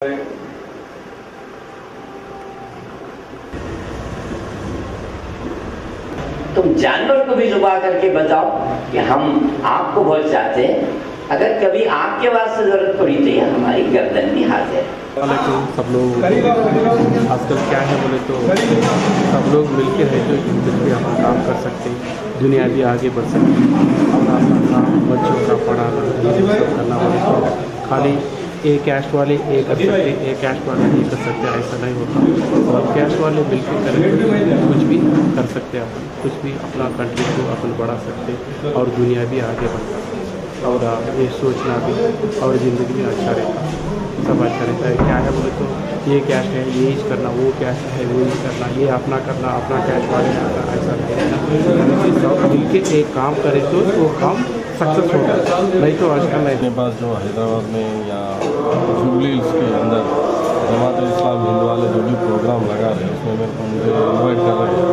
तुम जानवर को भी जुबा करके बताओ कि हम आपको बहुत चाहते हैं, अगर कभी आपके वास्ते जरूरत पड़ी तो ये हमारी गर्दन भी हाजिर है। सब लोग आजकल क्या है बोले तो सब लोग मिलके रहे तो जिंदगी में हम काम कर सकते हैं, दुनिया भी आगे बढ़ सकती है। और अपना काम बच्चों का पढ़ाना सब करना बोले तो खाली एक कैस्ट वाले एक कर सकते, एक कैस्ट वाले नहीं कर सकते, ऐसा नहीं होता। और कैस्ट वाले मिलकर करें तो कुछ भी कर सकते हैं, अपन कुछ भी अपना कंट्री को अपन बढ़ा सकते और दुनिया भी आगे बढ़ सकती और ये सोचना भी और ज़िंदगी में अच्छा रहता, सब अच्छा रहता है। क्या है बोले तो ये कैस्ट है ये ही करना, वो कैस्ट है वो ही करना, ये अपना करना, अपना कैस्ट वाले ऐसा नहीं, सब मिल के एक काम करे तो वो काम सक्सेस होगा, नहीं तो आजकल नहीं। अपने पास जो हैदराबाद में या जुबली हिल्स के अंदर जमात इस्लाम हिंद वाले जो भी प्रोग्राम लगा रहे हैं उसमें मेरे को मुझे इन्वाइट कर रहे हैं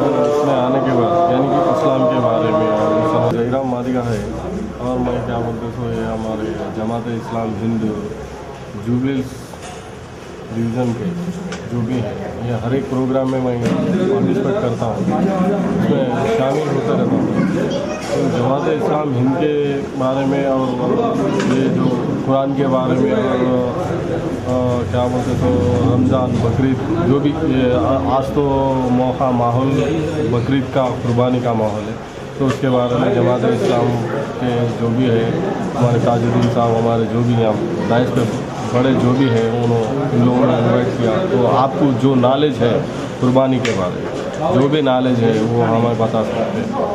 और उसमें आने के बाद यानी कि इस्लाम के बारे में और जयराम मादिगा है और मैं क्या बोलते सो ये हमारे जमात इस्लाम हिंद जुबली हिल्स डिवीज़न के जो भी है ये हर एक प्रोग्राम में मैं पार्टिसिपेट करता हूँ, उसमें शामिल होते रहता हूँ। तो जमात इस्लाम हिंद के बारे में और ये जो कुरान के बारे में और क्या बोलते तो रमज़ान बकरीद जो भी ये आज तो मौका माहौल बकरीद का कुर्बानी का माहौल है, तो उसके बारे में जमात इस्लाम के जो भी है हमारे ताजुद्दीन साहब हमारे जो भी हैं दाइश पे बड़े जो भी हैं उन्होंने इन लोगों ने इन्वाइट किया। तो आपको जो नॉलेज है कुर्बानी के बारे में जो भी नॉलेज है वो हमें बता सकते हैं।